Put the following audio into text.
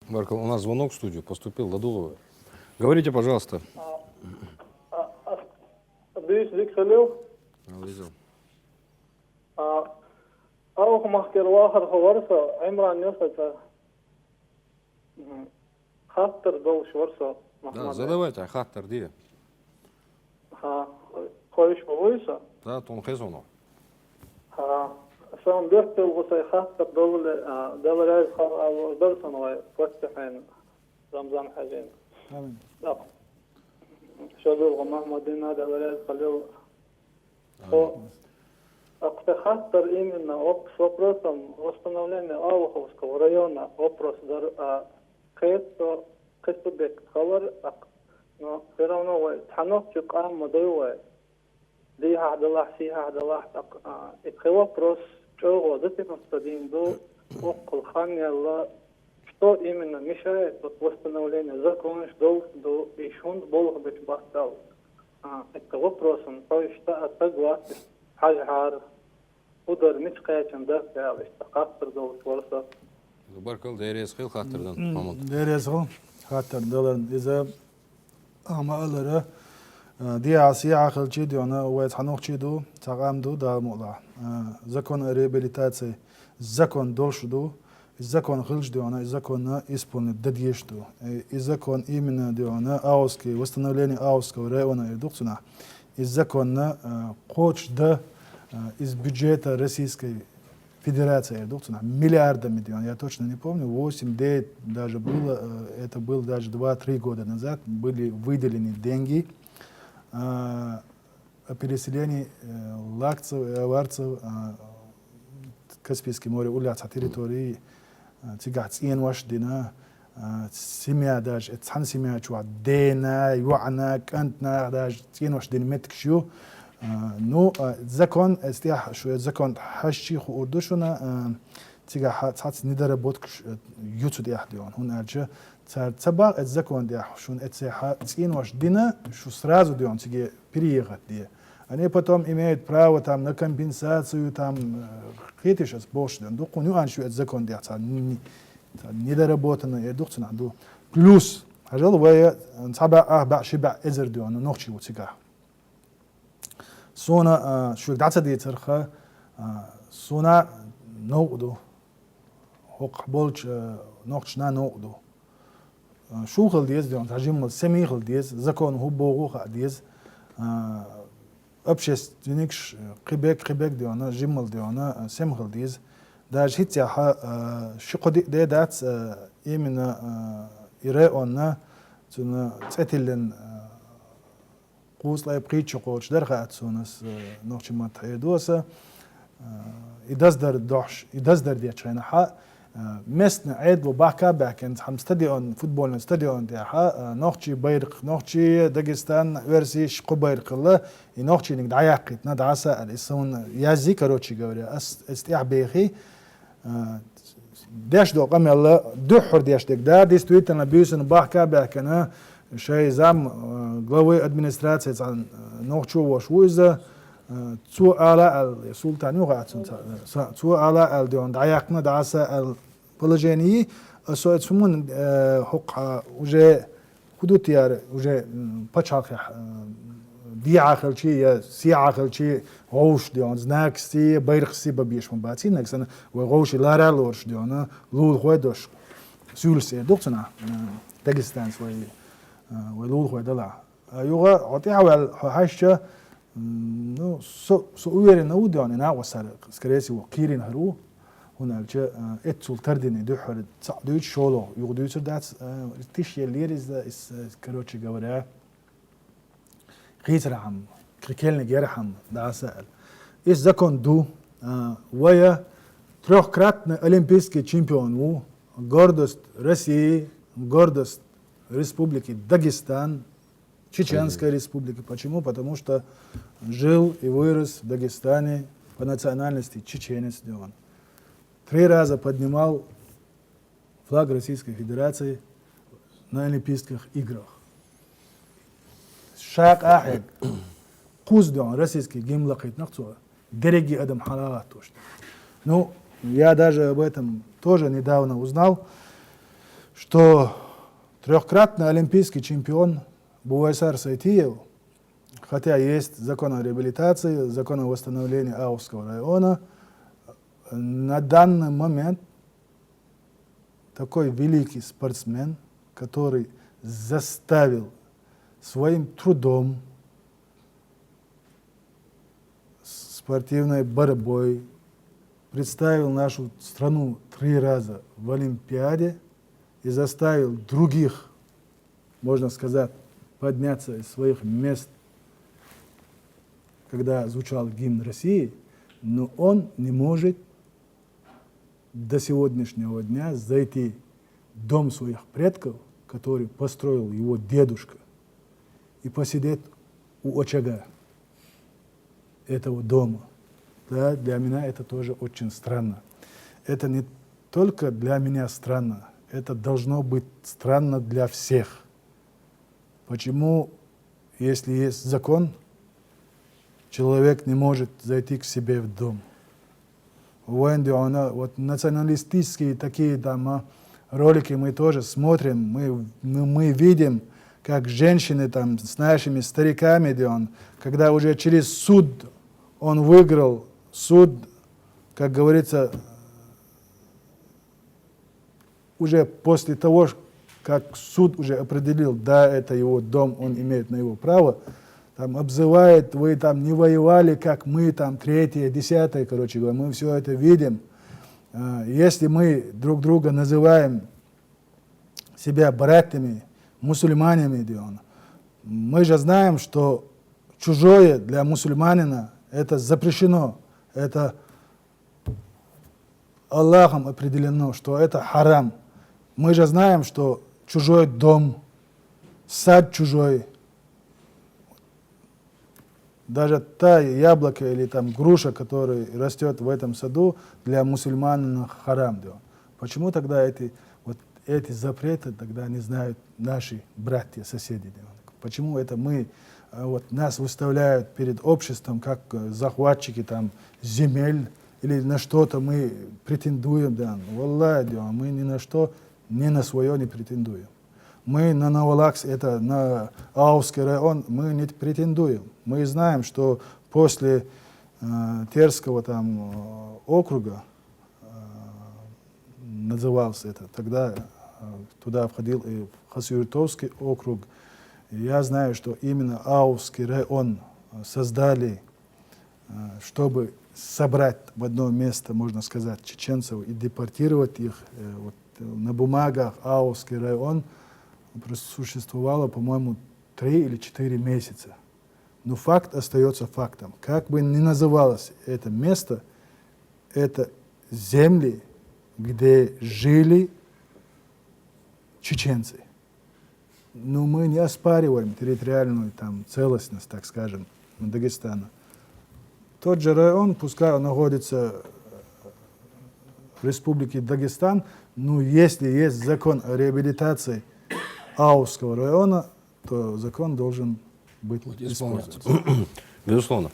Баркал, у нас звонок в студию поступил, Ладулова. Говорите, пожалуйста. Büyüklük söylüyor. Ализа. Ağ mahkar vahar varsa İmran yoksa hattır doluş varsa Да, задавайте, Хаттер, где? ha koyuş olursa Да, Тон Хезонов. ha son 4 yıl olsa hattır dolu devlet dersen ve fatihın Ramazan hacın. Tamam. Bak. Şöyle Muhammed'in devlet kalıyor. O Хаттер именно с вопросом восстановления Ауховского района, вопрос Кэстубек Хавар, но все равно Тханов Чукам Мадуэ, Диха Адалах, Сиха Адалах, это вопрос, чего затем до Окулханья, что именно мешает восстановлению закона, что до Ишун Бог быть бастал. Это вопрос, то есть согласен. حجر قدر مش قايتم ده فعلا استقطر دول ورثة Баркал, Дайрес Хил Хаттердан. Derezgil hatter dalan iza amaları diyasi akılcı diyorna ve tanokçidu tagamdu da mulla. Zakon реабилитации, закон должду, закон хилж диона, закон исполнит дадьешду. И закон именно диона ауски, восстановление ауского района редукцина. И закон коч да из бюджета Российской Федерации редукцина миллиарда миллион, я точно не помню, 8-9 даже было, это было даже 2-3 года назад, были выделены деньги о переселении лакцев и аварцев Каспийское море, уляться территории тигать инваш дина семья даже, это семья чуа дена, юана, кантна даже инваш дин меткшю. Ну, закон, что закон хащих урдушуна, тига цац недоработк юту диахдион. Он арча цабак это закон диах, шун это цин ваш дина, что сразу дион тиге переехать ди. Они потом имеют право там на компенсацию там какие-то сейчас больше. Дуку ну аншу это закон диах, недоработано и дух цена. Плюс, ажал вая цаба башиба эзер дион, нохчи вот тига. سونا شو دعسة دي ترخى سونا نوقدو هوق بولش نوقشنا نوقدو شو خل ديز ديون تجمل سمي خل ديز زكون هو بوغو خا ديز أبشس دينكش قبك ديونا جمل ديونا سم خل ديز داج هيتيا شو دي دات يمنا إيراننا تنا تأتيلن قوس لا يبقي تشقوش درخات سونس نوخش ما تحيدوسا يدزدر دوش يدزدر ديت شينا حق مسنا عيد وباكا باكنت حم ستاديون فوتبول ستاديون دي حق نوخشي بيرق نوخشي داغستان ورسي شقو بيرق الله نوخشي نك دعياقيت ندعسا الاسون يازي كروتشي غوري استيع بيخي داش دو قام الله دحر داش دك دا ديستويتنا بيوسن باكا باكنا شيء زام главы администрации عن نوخشو وشويزة تو على السلطان يوقعتون تو على الديون دعيقنا دعسة البلجاني سويت سمون حق وجه حدود يار وجه بتشاق دي عقل شيء سي عقل شيء غوش ديون زناكسي بيرخسي ببيش من باتي نكسن وغوش لارا لورش ديون لول خويدوش سولسي دوكتنا داغستان سوي ولول خويدلا يوغا عطيها والحاشة نو سوير نوديون انا وصل سكريسي وكيرين هرو هناك اتسول تردين دوحر تصعدوش شولو يغدوش دات تيشي لير از كروتشي غورا غيزرهم كريكلن جرهم دا سال اس زكون دو ويا تروح كراتنا اولمبيسكي تشامبيون و гордость России, гордость Республики Дагестан, Чеченской республики. Почему? Потому что жил и вырос в Дагестане по национальности чеченец. 3 раза поднимал флаг Российской Федерации на Олимпийских играх. Шаг ахид. Куз российский гимн лакит нахцуа. Дереги адам халалат. Ну, я даже об этом тоже недавно узнал, что трехкратный олимпийский чемпион Буайсар Сайтиев, хотя есть закон о реабилитации, закон о восстановлении Аустского района, на данный момент такой великий спортсмен, который заставил своим трудом, спортивной борьбой, представил нашу страну 3 раза в Олимпиаде и заставил других, можно сказать, подняться из своих мест, когда звучал гимн России, но он не может до сегодняшнего дня зайти в дом своих предков, который построил его дедушка, и посидеть у очага этого дома. Да, для меня это тоже очень странно. Это не только для меня странно, это должно быть странно для всех. Почему, если есть закон, человек не может зайти к себе в дом? Вот националистические такие там ролики мы тоже смотрим, мы видим, как женщины там с нашими стариками, когда уже через суд он выиграл, суд, как говорится, уже после того, как суд уже определил, да, это его дом, он имеет на его право, там обзывает, вы там не воевали, как мы, там, 3-е, 10-е, короче говоря, мы все это видим. Если мы друг друга называем себя братьями, мусульманами, мы же знаем, что чужое для мусульманина это запрещено, это Аллахом определено, что это харам. Мы же знаем, что чужой дом, сад чужой, даже та яблоко или там груша, которая растет в этом саду, для мусульман харам. Почему тогда эти запреты тогда не знают наши братья, соседи? Почему это нас выставляют перед обществом как захватчики там, земель или на что-то мы претендуем? Валлахи, мы ни на что, ни на свое не претендуем. Мы на Новолакс, это на Аустский район, мы не претендуем. Мы знаем, что после Терского там округа, назывался это, тогда туда входил и Хасюртовский округ. Я знаю, что именно Аустский район создали, чтобы собрать в одно место, можно сказать, чеченцев и депортировать их. На бумагах Аустский район существовало, по-моему, 3 или 4 месяца. Но факт остается фактом. Как бы ни называлось это место, это земли, где жили чеченцы. Но мы не оспариваем территориальную там, целостность, так скажем, Дагестана. Тот же район, пускай он находится в республике Дагестан, но если есть закон о реабилитации Аустского района, то закон должен быть использован. Безусловно.